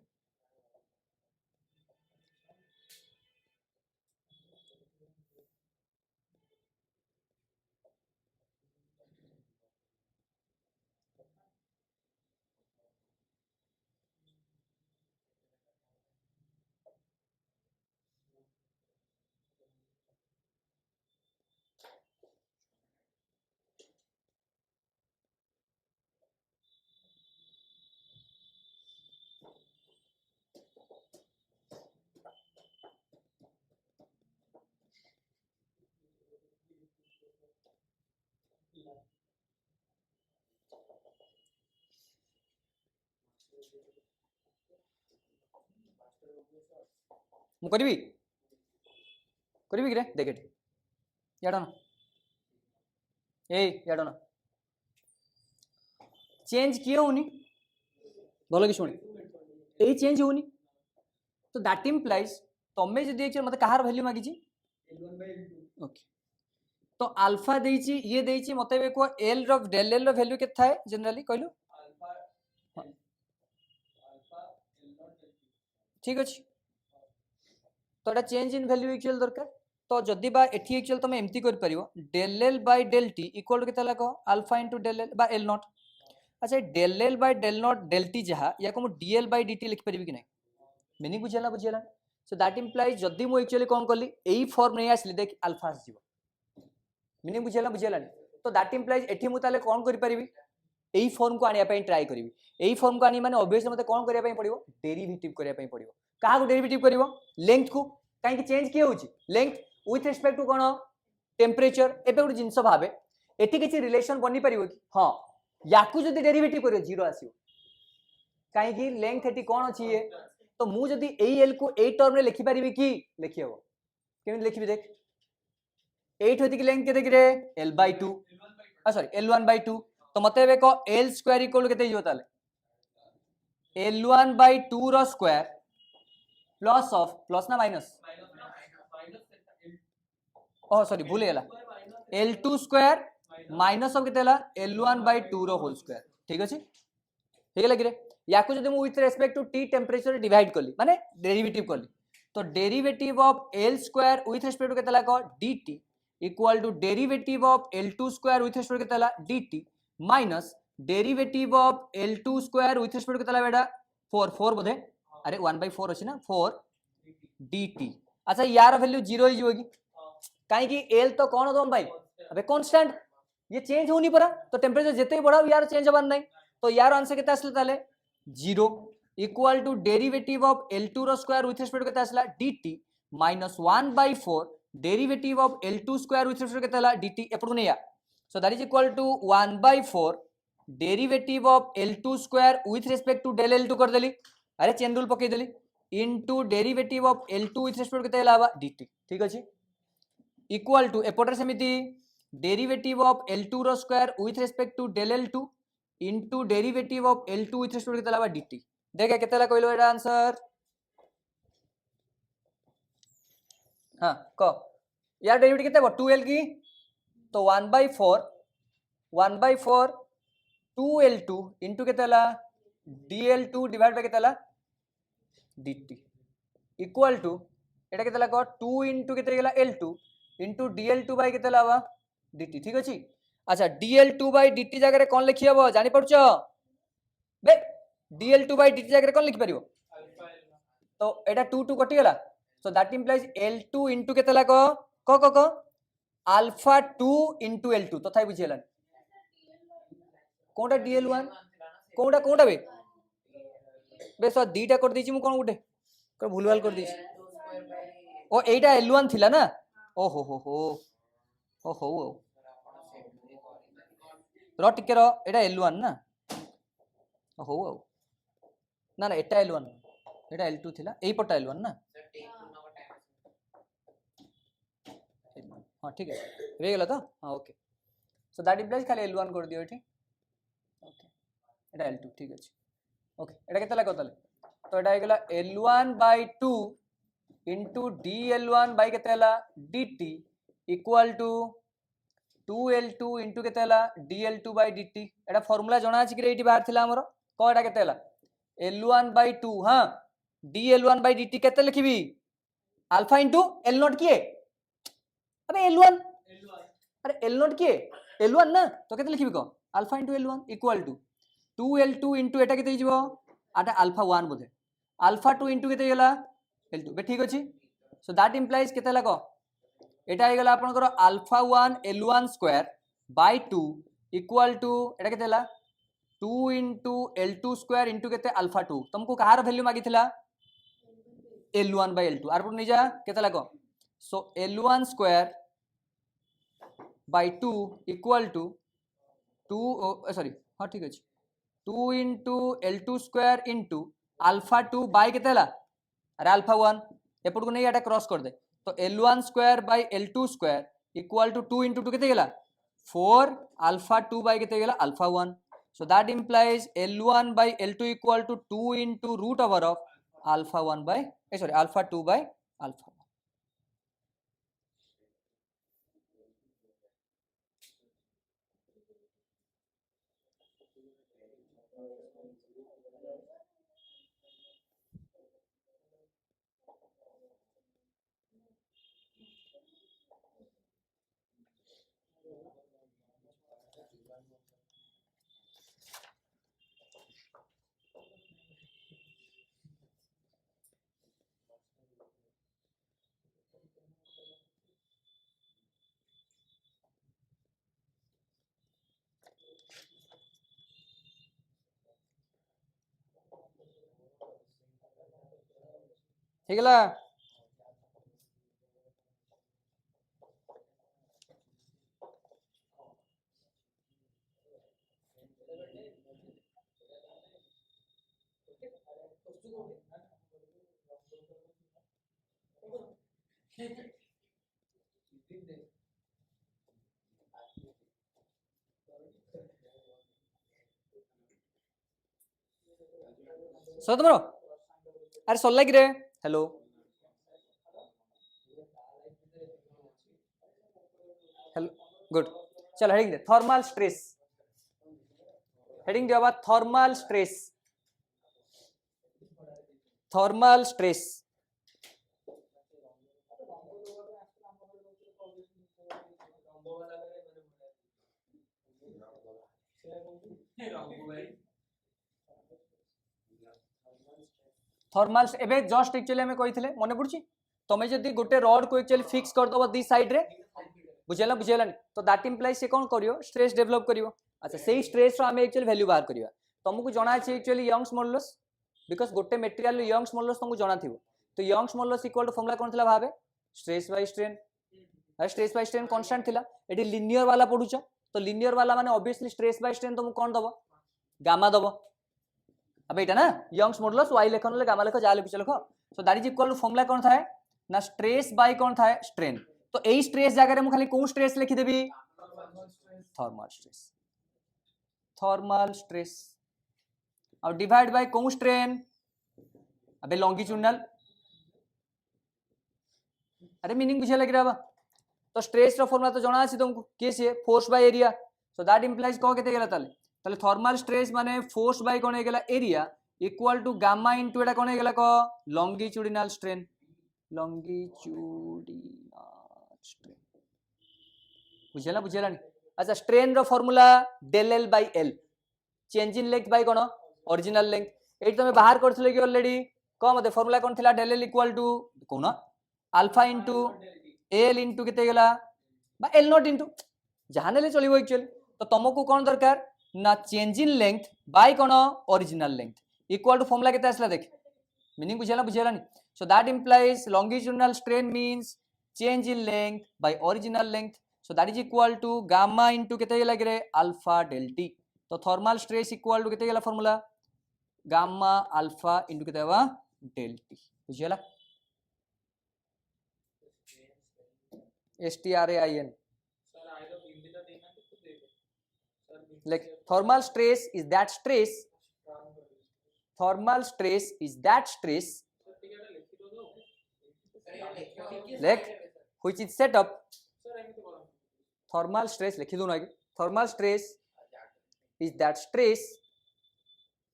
मु करबी कि रे देख एठी याडो ना याडो ना चेंज किए होनी भलो कि शुणी ए चेंज होनी तो दैट इंप्लाइज तमे जदी एक्चुअली मते कहार वैल्यू मागी छी ओके तो अल्फा देइची ये देइची मते बे को एल रो डेल एल रो वैल्यू के थाए जनरली कहलु ठीक अच्छे तो एटा चेंज इन वैल्यू इक्वल दरकार तो जदि बा एठी इक्वल तुम एमती कर परिवो del L by del T equal केते लाग अल्फा इनटू डेल एल बा एल नॉट अच्छा del L by del naught del T जहा या को डीएल बाय डीटी लिख परिबी कि नै मीनिंग बुझियला सो दैट इंप्लाइज जदि मु एक्चुअली कोन करली एई फॉर्म नै आसली देख अल्फा आस जीवो मीनिंग बुझियला तो दैट इंप्लाइज एठी मु ताले कोन करि परिबी एई फॉर्म को आनिया पई ट्राई करिवि एई फॉर्म को आनी माने ऑब्वियसली मते कोन करिया पई पड़िबो डेरिवेटिव करिया पई पड़िबो काहा को डेरिवेटिव करिवो लेंथ को काहे कि चेंज किए होची लेंथ विथ रिस्पेक्ट टू कोन टेंपरेचर एबे गुड जिंस भाबे एठी किछि रिलेशन बनि परिबो कि हां याकू जदि डेरिवेटिव करियो जीरो आसीबो काहे कि लेंथ एठी कोन अछि ये तो मु जदि एई एल को एई टर्म रे लिखि परिबी कि लिखि हबो केमि लिखिबि देख 8 होती कि लेंथ केते कि रे l/2 सॉरी l1/2 तो मते एबे को l स्क्वायर इक्वल केते हियो ताले l1/2 रो स्क्वायर प्लस ऑफ प्लस ना माइनस ओ सॉरी भूल गेला l2 स्क्वायर माइनस ऑफ केते हला l1/2 रो होल स्क्वायर ठीक अछि हे गेला कि रे याकू जदि मु with respect to T temperature divide करली माने डेरिवेटिव करली तो derivative of l square with respect to केते लाग dt equal to derivative of l2 square with respect to केते ला dt minus derivative of l2 square with respect to केते ला बेटा 4 बोधे अरे 1/4 अछि ना 4 dt अच्छा यार वैल्यू 0 ही होगी काहे कि l तो कोन दम भाई अबे कांस्टेंट ये चेंज होनी पड़ा तो टेंपरेचर जिते बढ़ाओ यार चेंज हबार नहीं तो यार आंसर केते आसले ताले 0 equal to derivative of l2 रो स्क्वायर विथ रिस्पेक्ट टू केते आसला dt minus 1/4 derivative of l2 square with respect to केते आला dt एपडू नेया so that is equal to 1/4 derivative of l2 square with respect to del l2 कर देली अरे चेन रूल पके देली into derivative of l2 with respect to केते आला dt ठीक अछि इक्वल टू एपटर समिति डेरिवेटिव ऑफ l2 रो square with respect to del l2 into derivative of l2 with respect to केते आला dt देखा केते ला कहलो एटा आंसर हां को यार डेरिवेटिव केते 2l की तो 1/4 2l2 इनटू केते आला dl2 डिवाइड बाय केते आला dt इक्वल टू एटा केते ला 2 इनटू केते गेला l2 इनटू dl2 बाय केते लावा dt ठीक अछि अच्छा dl2 बाय dt जगह रे कोन लिखि हबो जानि पड़छो बे dl2 बाय dt जगह रे कोन लिखि परिबो तो एटा 2 कटि गेला सो दैट इंप्लाइज l2 इनटू केते ला को अल्फा 2 इनटू l2 तथाय बुझियला कोनटा dl1 कोनटा बे सो दीटा कर दीची मु कोन गुटे को भूलवाल कर दीची ओ एटा l1 थिला ना ओ हो रो टिके रो एटा l1 ना हो ना ना एटा l1 एटा l2 थिला एई पटा l1 ना हां ठीक है रे गेला तो हां ओके सो दैट इंप्लाइज खाली l1 कर दियो एठी ओके एटा l2 ठीक अछि ओके एटा केते लागो ताले तो एटा गेला l1/2 into dl1 by केते हला dt equal to 2l2 into केते हला dl2 by dt Etah formula जणा अछि कि एठी बाहर थिला हमरो को एटा केते हला l1/2 हां dl1 by dt केते लिखिबी अल्फा into l0 किए अबे l1 अरे l0 किए l1 ना तो केते लिखिबी को alpha into l1 equal to 2l2 into एटा केते हिजबो आटा अल्फा 1 बोधे अल्फा 2 into केते गेला l2 बे ठीक अछि सो दैट इंप्लाइज केते लागो एटा हे गेला आपनकर alpha 1 l1 square by 2 equal to एटा केते हला 2 into l2 स्क्वायर into केते अल्फा 2 तुमको कहार वैल्यू मागिथिला l1 by l2 आर पर निजा केते लागो so l1 square by 2 equal to 2 sorry हां ठीक अछि 2 into l2 square into alpha 2 by केते हला अरे अल्फा 1 एपट को नहीं एटा क्रॉस कर दे तो l1 square by l2 square equal to 2 into 2 केते गेला 4 अल्फा 2 बाय केते गेला alpha 1 so that implies l1 by l2 equal to 2 into root over of alpha 1 by sorry alpha 2 by alpha 1. ହେଇଗଲା। सर तुमର ଆରେ ସରିଲା କି ରେ? Hello hello good. चल हेडिंग दे थर्मल स्ट्रेस। हेडिंग दिया thermal stress. Thermal stress thermal एबे just actually हमें कहिथिले मने पड़ुची तमे जदी गोटे रॉड को एक्चुअली फिक्स कर दबो दी साइड रे बुझेला बुझेलानी तो दैट इंप्लाइज से कोन करियो स्ट्रेस डेवलप करियो। अच्छा सेही स्ट्रेस रो हमें एक्चुअली वैल्यू बाहर करियो। तुमको जणा अछि एक्चुअली यंग्स मॉडुलस बिकॉज़ गोटे मटेरियल यंग्स मॉडुलस तुमको जणा थिबो तो Young's modulus equal to formula कोन थिला भाबे stress by strain. Stress by strain constant थिला एटी लिनियर वाला पढुछ तो लिनियर वाला माने ऑब्वियसली स्ट्रेस बाय स्ट्रेन तुमको कोन दबो गामा दबो। अब एटा ना यंग्स मॉडुलस y लेखन ले गामा लेख जा लिखि लेख so that is equal to formula कोन थाए ना स्ट्रेस बाय कोन थाए स्ट्रेन। तो एई स्ट्रेस जगह रे मु खाली कोन स्ट्रेस लिखि देबी थर्मल स्ट्रेस। थर्मल स्ट्रेस और डिवाइड बाय कोन स्ट्रेन अबे लॉन्गिट्यूडनल। अरे मीनिंग बुझे लग रहा तो स्ट्रेस रो फार्मूला तो जणा अछि तुमको के से force by area so that implies को केते गेला ताले ताले थर्मल स्ट्रेस माने फोर्स बाय कोन हे गेला area equal to gamma into एटा कोन हे गेला को लॉन्गिट्यूडिनल स्ट्रेन। लॉन्गिट्यूडिनल स्ट्रेन बुझेला बुझेला नहीं। अच्छा स्ट्रेन रो formula del L by L change in length by कोन ओरिजिनल लेंथ एट तुम बाहर करथिले कि ऑलरेडी को मते फार्मूला कोन थिला डेल एल इक्वल टू कोन अल्फा इनटू एल इनटू केते गेला बा एल नॉट इनटू जहां नेले चलिबो एक्चुअली तो तुमको कोन दरकार ना चेंज इन लेंथ बाय कोन original length equal to formula केते आसला देख मीनिंग बुझेला बुझेला नहीं। So that implies longitudinal strain means change in length by original length so that is equal to gamma into केते गेला कि रे अल्फा डेल टी। तो थर्मल स्ट्रेस इक्वल टू केते गेला फार्मूला गामा अल्फा इनटू केते बा डेल टी बुझेला STRAIN like thermal stress is that stress thermal stress is that stress like which is set up thermal stress लिखि दो ना thermal stress is that stress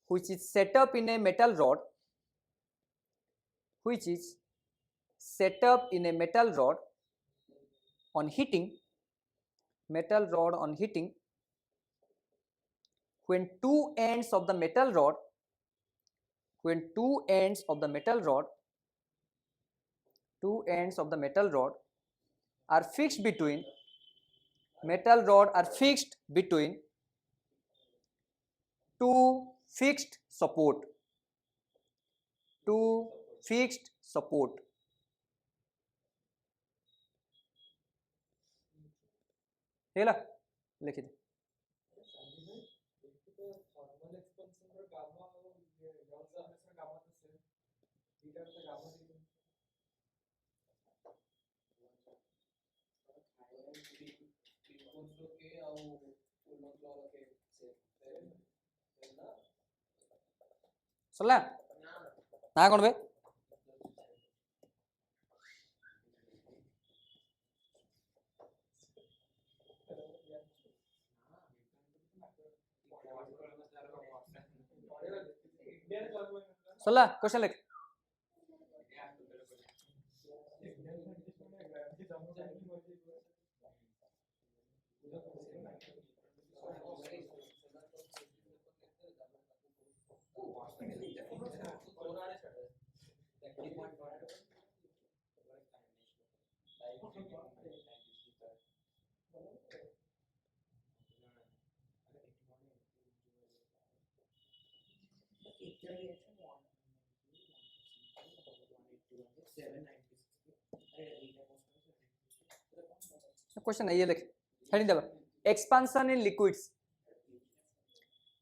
which is set up in a metal rod which is set up in a metal rod on heating metal rod on heating when two ends of the metal rod are fixed between two fixed support हेला लिखि दे सरला ना कोन बे सरला question लिख question है ये देख heading देबा expansion in liquids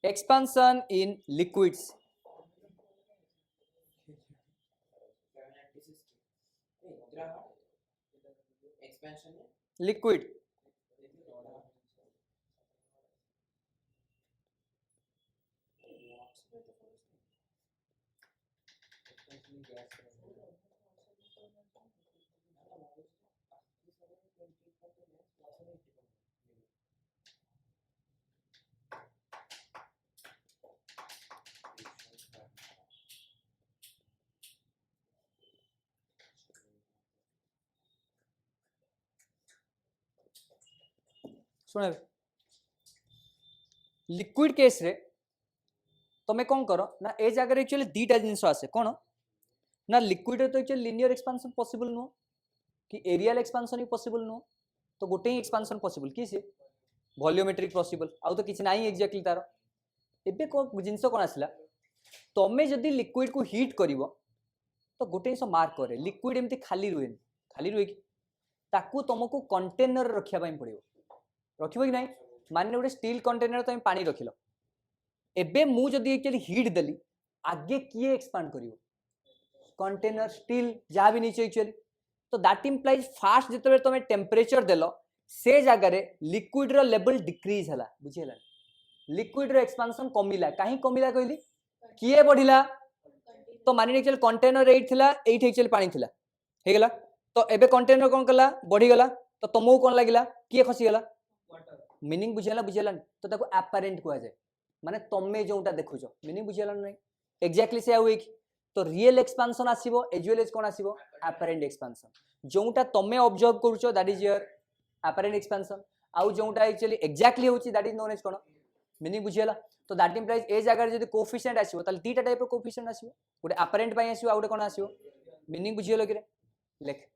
expansion in liquids liquid सुने liquid case रे तमे कौन करो ना ए जगह एक्चुअली दीटा जिनस आसे कौन ना लिक्विड रे तो actually linear expansion possible no कि एरियल एक्सपांशन ही पॉसिबल नो तो गोटे ही एक्सपांशन पॉसिबल कि से वॉल्यूमेट्रिक पॉसिबल आउ तो किछि नाही एक्जेक्टली तार एबे को जिनस कोन आसला तमे जदी लिक्विड को हीट करिवो तो गोटे जिनस मार्क करे लिक्विड एमती खाली रुहे कि ताकू तुमको कंटेनर रखिया पई पड़िवो रखिबो कि नहीं माने गोटे स्टील कंटेनर तुम पानी रखिल एबे मु जदी एक्चुअली हीट देली आगे किए एक्सपांड करिवो कंटेनर स्टील जहाँ भी नीचे एक्चुअली तो दैट इंप्लाइज फास्ट जिते तुम टेम्परेचर देल से जगह लिक्विड रो लेवल डिक्रीज है बुझीला लिक्विड रो एक्सपांशन कमिला कहीं कमिला कहली किए बढ़िला तो माने एक्चुअली कंटेनर एट थिला एट एक्चुअली पानी थिला हे गेला तो एबे कंटेनर कोन कला बढ़ी गला तो तुमको कोन लागिला किए खसी गला मीनिंग बुझेला तो ताको एपारेंट कुआ जाए माने तमे जोटा देखुछ मीनिंग बुझेला नहीं एग्जैक्टली से हुए कि तो रियल एक्सपांशन आसीबो एज वेल एज कोन आसीबो एपारेंट एक्सपांशन जोटा तमे ऑब्जर्व करूछो that is your apparent expansion आउ जोटा एक्चुअली एग्जैक्टली होची दैट इज नोन एज कोन मीनिंग बुझेला तो दैट इंप्लाइज ए जगह जदी कोएफिशिएंट आसीबो ताले दीटा टाइप रो कोएफिशिएंट आसीबो गोटे एपारेंट पई आसीबो आ गोटे कोन आसीबो मीनिंग बुझियलो कि रे लेख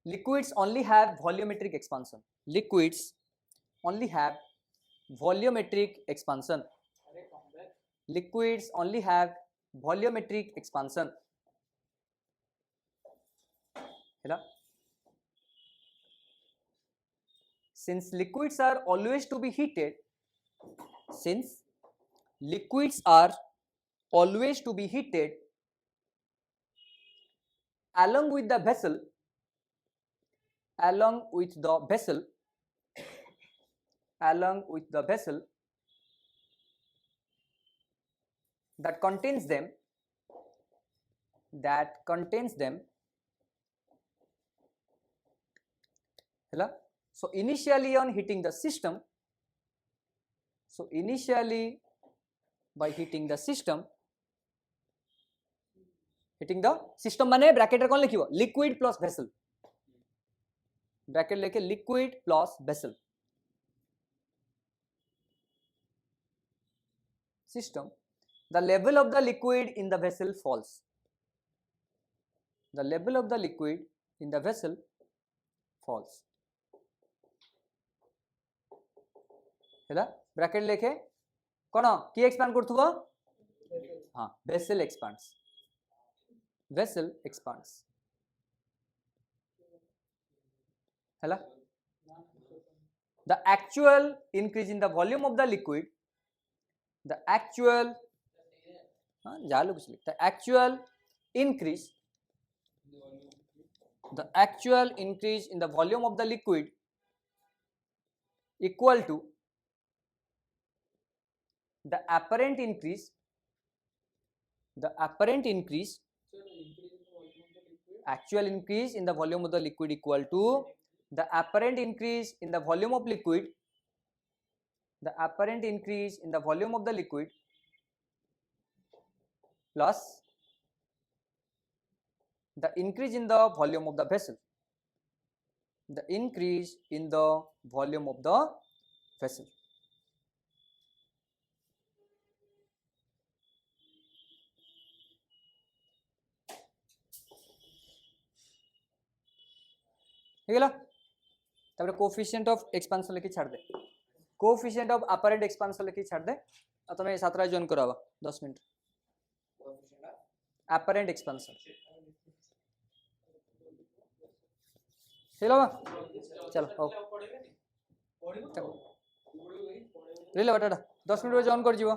liquids only have volumetric expansion liquids only have volumetric expansion liquids only have volumetric expansion है since liquids are always to be heated since liquids are always to be heated along with the vessel along with the vessel that contains them Hello? So initially on heating the system by heating the system माने bracket रे कोन लिखिबो liquid plus vessel bracket लेके liquid plus vessel system the level of the liquid in the vessel falls हैला bracket लेके कोन की expand करथुबो हां vessel expands हैला the actual increase in the volume of the liquid the actual increase in the volume of the liquid equal to the apparent increase actual increase in the volume of the liquid equal to the apparent increase in the volume of liquid plus the increase in the volume of the vessel. The increase in the volume of the vessel. ହେଇଗଲା ତାପରେ କୋଏଫिशिएंट of expansion लिखि छाड़ दे coefficient of apparent expansion लिखि छाड़ दे आ तमे 7 join करावा 10 minute apparent expansion ହେଇଗଲା चलो हो ରିଲେ ବାଟାଟା 10 ମିନିଟ୍ ଜଏନ୍ କରି ଯିବ